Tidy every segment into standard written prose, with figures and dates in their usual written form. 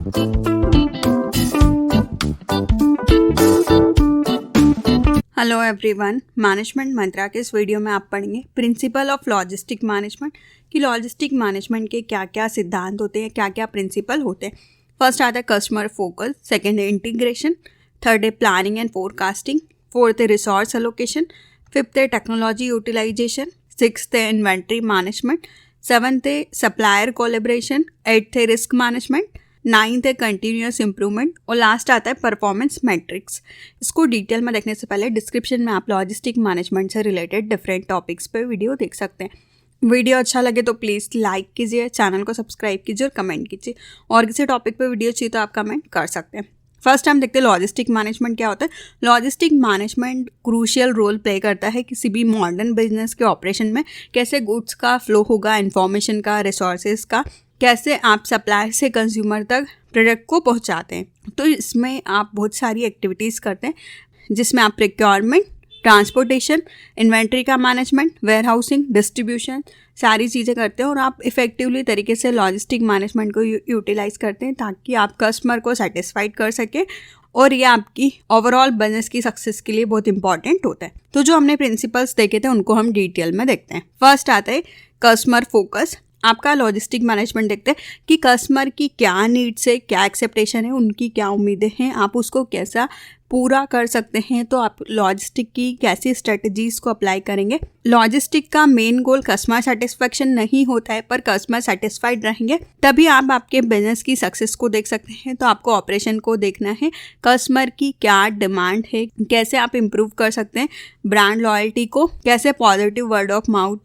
Hello everyone, management मंत्रा के इस video में आप पढ़ेंगे प्रिंसिपल ऑफ लॉजिस्टिक मैनेजमेंट कि लॉजिस्टिक मैनेजमेंट के क्या क्या सिद्धांत होते हैं, क्या क्या प्रिंसिपल होते हैं। फर्स्ट आता है कस्टमर फोकस, सेकंड है इंटीग्रेशन, थर्ड है प्लानिंग एंड फोरकास्टिंग, फोर्थ है रिसोर्स एलोकेशन, फिफ्थ है टेक्नोलॉजी यूटिलाइजेशन, सिक्स्थ है इन्वेंट्री मैनेजमेंट, सेवन्थ है सप्लायर कोलेब्रेशन, एट्थ है रिस्क मैनेजमेंट, नाइन्थ है कंटिन्यूअस इंप्रूवमेंट और लास्ट आता है परफॉर्मेंस मैट्रिक्स। इसको डिटेल में देखने से पहले डिस्क्रिप्शन में आप लॉजिस्टिक मैनेजमेंट से रिलेटेड डिफरेंट टॉपिक्स पे वीडियो देख सकते हैं। वीडियो अच्छा लगे तो प्लीज़ लाइक कीजिए, चैनल को सब्सक्राइब कीजिए और कमेंट कीजिए। और किसी टॉपिक पे वीडियो चाहिए तो आप कमेंट कर सकते हैं। फर्स्ट हम देखते हैं लॉजिस्टिक मैनेजमेंट क्या होता है। Logistic management crucial role play करता है किसी भी मॉडर्न बिजनेस के ऑपरेशन में। कैसे गुड्स का फ्लो होगा, इन्फॉर्मेशन का, रिसोर्सेज का, कैसे आप सप्लायर से कंज्यूमर तक प्रोडक्ट को पहुंचाते हैं। तो इसमें आप बहुत सारी एक्टिविटीज़ करते हैं जिसमें आप प्रोक्योरमेंट, ट्रांसपोर्टेशन, इन्वेंट्री का मैनेजमेंट, वेयरहाउसिंग, डिस्ट्रीब्यूशन सारी चीज़ें करते हैं और आप इफ़ेक्टिवली तरीके से लॉजिस्टिक मैनेजमेंट को यूटिलाइज करते हैं ताकि आप कस्टमर को सेटिस्फाइड कर सकें और ये आपकी ओवरऑल बिजनेस की सक्सेस के लिए बहुत इंपॉर्टेंट होता है। तो जो हमने प्रिंसिपल्स देखे थे उनको हम डिटेल में देखते हैं। फर्स्ट आता है कस्टमर फोकस। आपका लॉजिस्टिक मैनेजमेंट देखते हैं कि कस्टमर की क्या नीड्स है, क्या एक्सेप्टेशन है, उनकी क्या उम्मीदें हैं, आप उसको कैसा पूरा कर सकते हैं। तो आप लॉजिस्टिक की कैसी स्ट्रेटजीज़ को अप्लाई करेंगे। लॉजिस्टिक का मेन गोल कस्टमर सेटिस्फैक्शन नहीं होता है, पर कस्टमर सेटिस्फाइड रहेंगे तभी आप आपके बिजनेस की सक्सेस को देख सकते हैं। तो आपको ऑपरेशन को देखना है, कस्टमर की क्या डिमांड है, कैसे आप इम्प्रूव कर सकते हैं ब्रांड लॉयल्टी को, कैसे positive word of mouth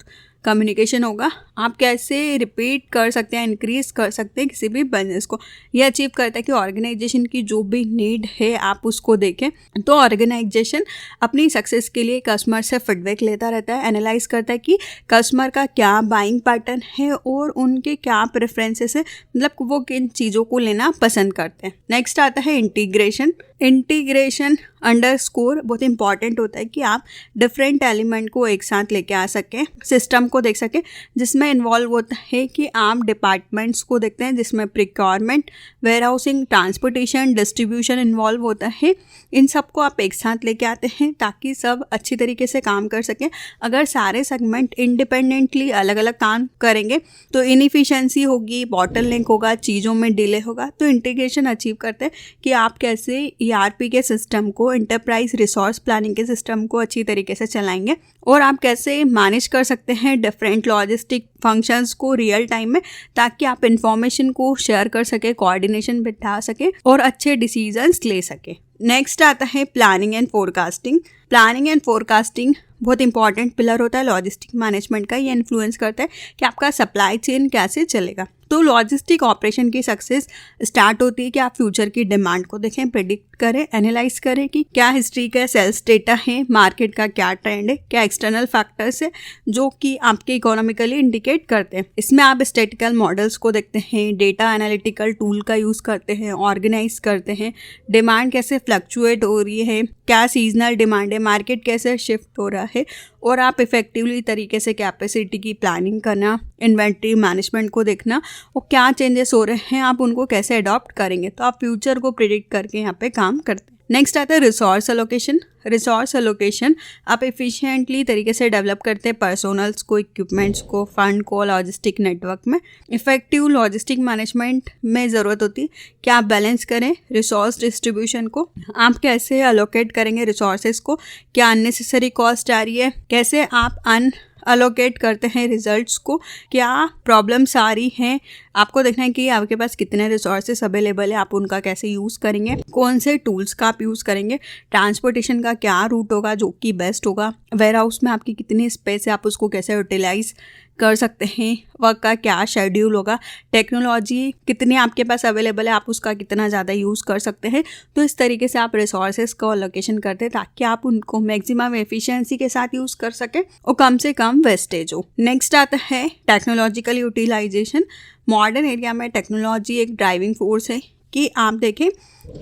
communication होगा, आप कैसे रिपीट कर सकते हैं, इंक्रीज कर सकते हैं किसी भी बिजनेस को। ये अचीव करता है कि ऑर्गेनाइजेशन की जो भी नीड है आप उसको देखें। तो ऑर्गेनाइजेशन अपनी सक्सेस के लिए कस्टमर से फीडबैक लेता रहता है, एनालाइज करता है कि कस्टमर का क्या बाइंग पैटर्न है और उनके क्या प्रेफरेंसेस है, मतलब वो किन चीज़ों को लेना पसंद करते हैं। नेक्स्ट आता है इंटीग्रेशन। इंटीग्रेशन अंडरस्कोर बहुत इंपॉर्टेंट होता है कि आप डिफरेंट एलिमेंट को एक साथ लेके आ सकें, सिस्टम को देख सकें, जिसमें इन्वॉल्व होता है कि आप डिपार्टमेंट्स को देखते हैं जिसमें procurement, warehousing, transportation, distribution involve होता है। इन सबको आप एक साथ लेके आते हैं ताकि सब अच्छी तरीके से काम कर सकें। अगर सारे सेगमेंट इंडिपेंडेंटली अलग अलग काम करेंगे तो इनएफिशिएंसी होगी, बॉटलनेक होगा, चीज़ों में डिले होगा। तो इंटीग्रेशन अचीव करते हैं कि आप कैसे ERP के सिस्टम को, एंटरप्राइज रिसोर्स प्लानिंग के सिस्टम को अच्छी तरीके से चलाएंगे और आप कैसे मैनेज कर सकते हैं डिफरेंट लॉजिस्टिक फंक्शंस को रियल टाइम में ताकि आप इंफॉर्मेशन को शेयर कर सके, कोऑर्डिनेशन बिठा सके और अच्छे डिसीजंस ले सके। नेक्स्ट आता है planning and forecasting. Planning and forecasting बहुत इंपॉर्टेंट पिलर होता है लॉजिस्टिक मैनेजमेंट का। ये इन्फ्लुएंस करता है कि आपका सप्लाई चेन कैसे चलेगा। तो लॉजिस्टिक ऑपरेशन की सक्सेस स्टार्ट होती है कि आप फ्यूचर की डिमांड को देखें, प्रेडिक्ट करें, एनालाइज करें कि क्या हिस्ट्री का सेल्स डेटा है, मार्केट का क्या ट्रेंड है, क्या एक्सटर्नल फैक्टर्स है जो कि आपके इकोनॉमिकली इंडिकेट करते हैं। इसमें आप स्टैटिकल मॉडल्स को देखते हैं, डेटा एनालिटिकल टूल का यूज़ करते हैं, ऑर्गेनाइज करते हैं, डिमांड कैसे फ्लक्चुएट हो रही है, क्या सीजनल डिमांड है, मार्केट कैसे शिफ्ट हो रहा है और आप इफ़ेक्टिवली तरीके से कैपेसिटी की प्लानिंग करना, इन्वेंट्री मैनेजमेंट को देखना और क्या चेंजेस हो रहे हैं आप उनको कैसे अडॉप्ट करेंगे। तो आप फ्यूचर को प्रिडिक्ट करके यहाँ पे काम करते हैं। नेक्स्ट आता है रिसोर्स एलोकेशन। रिसोर्स एलोकेशन आप एफिशिएंटली तरीके से डेवलप करते हैं पर्सोनल्स को, इक्विपमेंट्स को, फंड को लॉजिस्टिक नेटवर्क में। इफेक्टिव लॉजिस्टिक मैनेजमेंट में ज़रूरत होती है कि आप बैलेंस करें रिसोर्स डिस्ट्रीब्यूशन को, आप कैसे अलोकेट करेंगे रिसोर्सेज को, क्या अननेसेसरी कॉस्ट आ रही है, कैसे आप अलोकेट करते हैं रिजल्ट्स को, क्या प्रॉब्लम्स आ रही हैं, आपको देखना है कि आपके पास कितने रिसोर्सेस अवेलेबल है, आप उनका कैसे यूज़ करेंगे, कौन से टूल्स का आप यूज़ करेंगे, ट्रांसपोर्टेशन का क्या रूट होगा जो कि बेस्ट होगा, वेयरहाउस में आपकी कितनी स्पेस है, आप उसको कैसे यूटिलाइज कर सकते हैं, वर्क का क्या शेड्यूल होगा, टेक्नोलॉजी कितनी आपके पास अवेलेबल है, आप उसका कितना ज़्यादा यूज़ कर सकते हैं। तो इस तरीके से आप रिसोर्सेज को अलोकेशन करते हैं ताकि आप उनको मैक्सिमम एफिशिएंसी के साथ यूज़ कर सकें और कम से कम वेस्टेज हो। नेक्स्ट आता है टेक्नोलॉजिकल यूटिलाइजेशन। मॉडर्न एरिया में टेक्नोलॉजी एक ड्राइविंग फोर्स है कि आप देखें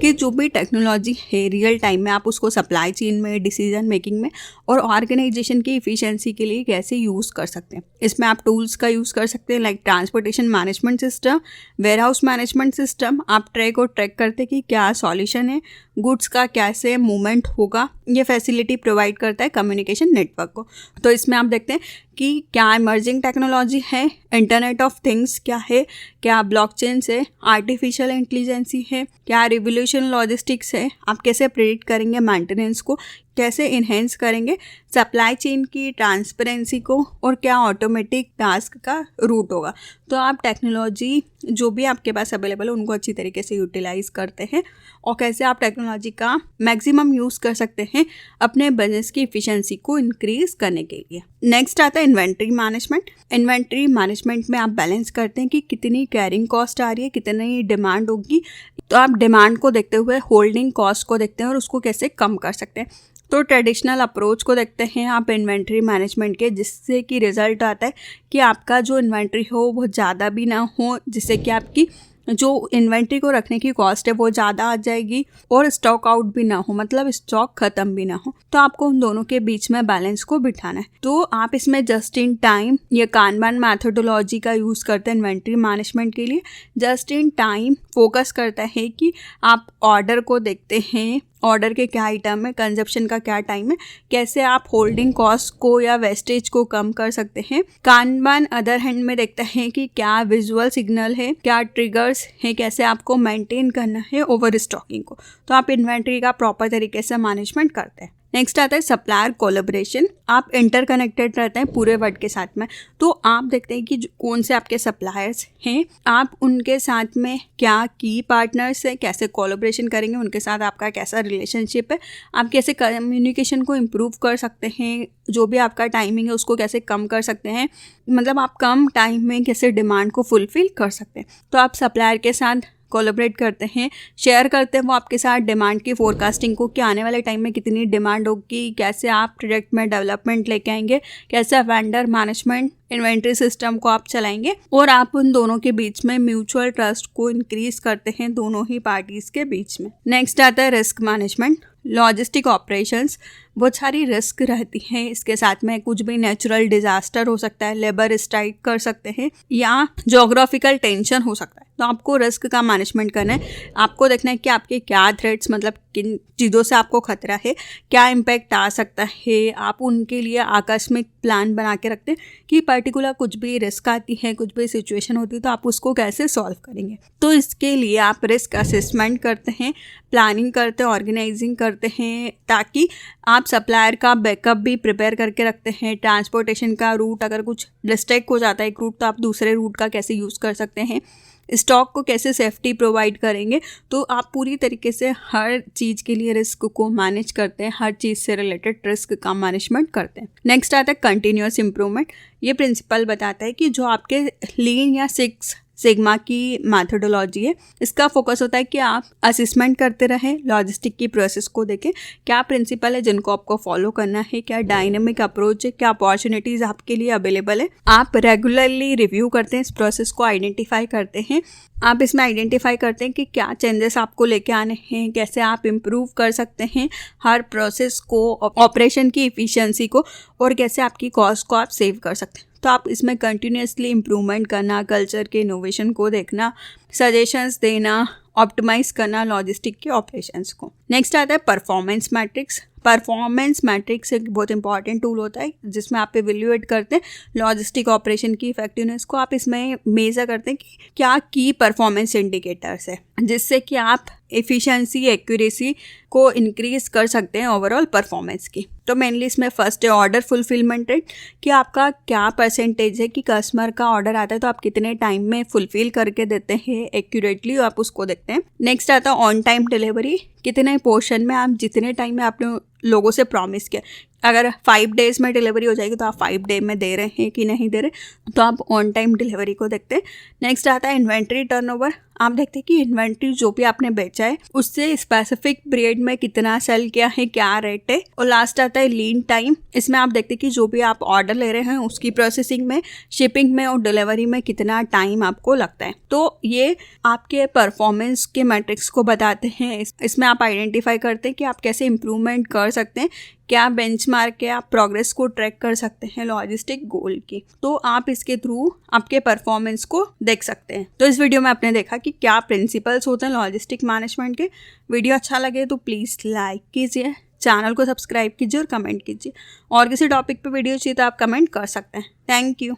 कि जो भी टेक्नोलॉजी है रियल टाइम में आप उसको सप्लाई चेन में, डिसीजन मेकिंग में और ऑर्गेनाइजेशन की इफ़िशिएंसी के लिए कैसे यूज़ कर सकते हैं। इसमें आप टूल्स का यूज़ कर सकते हैं like transportation management system, warehouse management system. आप ट्रैक करते कि क्या सॉल्यूशन है, गुड्स का कैसे मूवमेंट होगा। ये फैसिलिटी प्रोवाइड करता है कम्युनिकेशन नेटवर्क को। तो इसमें आप देखते हैं कि क्या इमर्जिंग टेक्नोलॉजी है, इंटरनेट ऑफ थिंग्स क्या है, क्या ब्लॉकचेन है, आर्टिफिशियल इंटेलिजेंसी है, क्या रिवोल्यूशन लॉजिस्टिक्स है। आप कैसे प्रेडिक्ट करेंगे मेंटेनेंस को, कैसे इन्हेंस करेंगे सप्लाई चेन की ट्रांसपेरेंसी को, और क्या ऑटोमेटिक टास्क का रूट होगा। तो आप टेक्नोलॉजी जो भी आपके पास अवेलेबल है उनको अच्छी तरीके से यूटिलाइज करते हैं और कैसे आप टेक्नोलॉजी का मैक्सिमम यूज़ कर सकते हैं अपने बिजनेस की इफ़िशिएंसी को इंक्रीज करने के लिए। नेक्स्ट आता है इन्वेंट्री मैनेजमेंट। इन्वेंट्री मैनेजमेंट में आप बैलेंस करते हैं कि कितनी कैरिंग कॉस्ट आ रही है, कितनी डिमांड होगी। तो आप डिमांड को देखते हुए होल्डिंग कॉस्ट को देखते हैं और उसको कैसे कम कर सकते हैं। तो ट्रेडिशनल अप्रोच को देखते हैं आप इन्वेंट्री मैनेजमेंट के, जिससे कि रिजल्ट आता है कि आपका जो इन्वेंट्री हो वो ज़्यादा भी ना हो, जिससे कि आपकी जो इन्वेंट्री को रखने की कॉस्ट है वो ज़्यादा आ जाएगी और स्टॉक आउट भी ना हो, मतलब स्टॉक ख़त्म भी ना हो। तो आपको उन दोनों के बीच में बैलेंस को बिठाना है। तो आप इसमें जस्ट इन टाइम या कानबान मैथोडोलॉजी का यूज़ करते हैं इन्वेंट्री मैनेजमेंट के लिए। जस्ट इन टाइम फोकस करता है कि आप ऑर्डर को देखते हैं, ऑर्डर के क्या आइटम है, कंजप्शन का क्या टाइम है, कैसे आप होल्डिंग कॉस्ट को या वेस्टेज को कम कर सकते हैं। कानबान अदर हैंड में देखते हैं कि क्या विजुअल सिग्नल है, क्या ट्रिगर्स है, कैसे आपको मेंटेन करना है ओवर स्टॉकिंग को। तो आप इन्वेंट्री का प्रॉपर तरीके से मैनेजमेंट करते हैं। नेक्स्ट आता है सप्लायर कोलैबोरेशन। आप इंटरकनेक्टेड रहते हैं पूरे वर्ल्ड के साथ में, तो आप देखते हैं कि कौन से आपके सप्लायर्स हैं, आप उनके साथ में क्या की पार्टनर्स हैं, कैसे कोलैबोरेशन करेंगे, उनके साथ आपका कैसा रिलेशनशिप है, आप कैसे कम्युनिकेशन को इम्प्रूव कर सकते हैं, जो भी आपका टाइमिंग है उसको कैसे कम कर सकते हैं, मतलब आप कम टाइम में कैसे डिमांड को फुलफिल कर सकते हैं। तो आप सप्लायर के साथ कोलैबोरेट करते हैं, शेयर करते हैं वो आपके साथ डिमांड की फोरकास्टिंग को कि आने वाले टाइम में कितनी डिमांड होगी, कैसे आप प्रोडक्ट में डेवलपमेंट लेके आएंगे, कैसे वेंडर मैनेजमेंट इन्वेंट्री सिस्टम को आप चलाएंगे, और आप उन दोनों के बीच में म्यूचुअल ट्रस्ट को इंक्रीज करते हैं दोनों ही पार्टीज के बीच में। नेक्स्ट आता है रिस्क मैनेजमेंट। लॉजिस्टिक ऑपरेशंस बहुत सारी रिस्क रहती है, इसके साथ में कुछ भी नेचुरल डिजास्टर हो सकता है, लेबर स्ट्राइक कर सकते हैं या जोग्राफिकल टेंशन हो सकता है। तो आपको रिस्क का मैनेजमेंट करना है। आपको देखना है कि आपके क्या थ्रेट्स, मतलब किन चीज़ों से आपको खतरा है, क्या इम्पैक्ट आ सकता है। आप उनके लिए आकस्मिक प्लान बना के रखते हैं कि पर्टिकुलर कुछ भी रिस्क आती है, कुछ भी सिचुएशन होती है तो आप उसको कैसे सॉल्व करेंगे। तो इसके लिए आप रिस्क असेसमेंट करते हैं, प्लानिंग करते हैं, ऑर्गेनाइजिंग करते हैं, ताकि आप सप्लायर का बैकअप भी प्रिपेयर करके रखते हैं। ट्रांसपोर्टेशन का रूट अगर कुछ डिस्ट्रैक्ट हो जाता है एक रूट, तो आप दूसरे रूट का कैसे यूज़ कर सकते हैं, स्टॉक को कैसे सेफ्टी प्रोवाइड करेंगे। तो आप पूरी तरीके से हर चीज़ के लिए रिस्क को मैनेज करते हैं, हर चीज़ से रिलेटेड रिस्क का मैनेजमेंट करते हैं। नेक्स्ट आता है कंटिन्यूअस इम्प्रूवमेंट। ये प्रिंसिपल बताता है कि जो आपके लीन या सिक्स सिग्मा की मैथोडोलॉजी है, इसका फोकस होता है कि आप असेसमेंट करते रहें, लॉजिस्टिक की प्रोसेस को देखें, क्या प्रिंसिपल है जिनको आपको फॉलो करना है, क्या डायनेमिक अप्रोच है, क्या अपॉर्चुनिटीज़ आपके लिए अवेलेबल है। आप रेगुलरली रिव्यू करते हैं, इस प्रोसेस को आइडेंटिफाई करते हैं। आप इसमें आइडेंटिफाई करते हैं कि क्या चेंजेस आपको लेके आने हैं, कैसे आप इम्प्रूव कर सकते हैं हर प्रोसेस को, ऑपरेशन की इफ़िशियंसी को, और कैसे आपकी कॉस्ट को आप सेव कर सकते हैं। तो आप इसमें कंटिन्यूसली इम्प्रूवमेंट करना, कल्चर के इनोवेशन को देखना, सजेशंस देना, ऑप्टिमाइज करना लॉजिस्टिक के ऑपरेशंस को। नेक्स्ट आता है परफॉर्मेंस मैट्रिक्स। परफॉर्मेंस मैट्रिक्स एक बहुत इंपॉर्टेंट टूल होता है जिसमें आप इवेल्युएट करते हैं लॉजिस्टिक ऑपरेशन की इफेक्टिवनेस को। आप इसमें मेजर करते हैं कि क्या की परफॉर्मेंस इंडिकेटर्स है, जिससे कि आप एफिशिएंसी, एक्यूरेसी को इंक्रीज कर सकते हैं ओवरऑल परफॉर्मेंस की। तो मेनली इसमें फर्स्ट है ऑर्डर फुलफिलमेंट रेट, कि आपका क्या परसेंटेज है कि कस्टमर का ऑर्डर आता है तो आप कितने टाइम में फुलफिल करके देते हैं एक्यूरेटली, आप उसको देखते हैं। नेक्स्ट आता है ऑन टाइम डिलीवरी, कितने पोर्शन में आप जितने टाइम में आपने लोगों से प्रॉमिस किया, अगर 5 डेज़ में डिलीवरी हो जाएगी तो आप 5 डे में दे रहे हैं कि नहीं दे रहे, तो आप ऑन टाइम डिलीवरी को देखते हैं। नेक्स्ट आता है इन्वेंट्री टर्नओवर, आप देखते हैं कि इन्वेंट्री जो भी आपने बेचा है उससे स्पेसिफिक पीरियड में कितना सेल किया है, क्या रेट है। और लास्ट आता है लीन टाइम। इसमें आप देखते हैं कि जो भी आप ऑर्डर ले रहे हैं उसकी प्रोसेसिंग में, शिपिंग में और डिलीवरी में कितना टाइम आपको लगता है। तो ये आपके परफॉर्मेंस के मैट्रिक्स को बताते हैं। इसमें आप आइडेंटिफाई करते हैं कि आप कैसे इम्प्रूवमेंट कर सकते हैं, क्या बेंचमार्क है, आप प्रोग्रेस को ट्रैक कर सकते हैं लॉजिस्टिक गोल की। तो आप इसके थ्रू आपके परफॉर्मेंस को देख सकते हैं। तो इस वीडियो में आपने देखा कि क्या प्रिंसिपल्स होते हैं लॉजिस्टिक मैनेजमेंट के। वीडियो अच्छा लगे तो प्लीज़ लाइक कीजिए, चैनल को सब्सक्राइब कीजिए और कमेंट कीजिए। और किसी टॉपिक पे वीडियो चाहिए तो आप कमेंट कर सकते हैं। Thank you.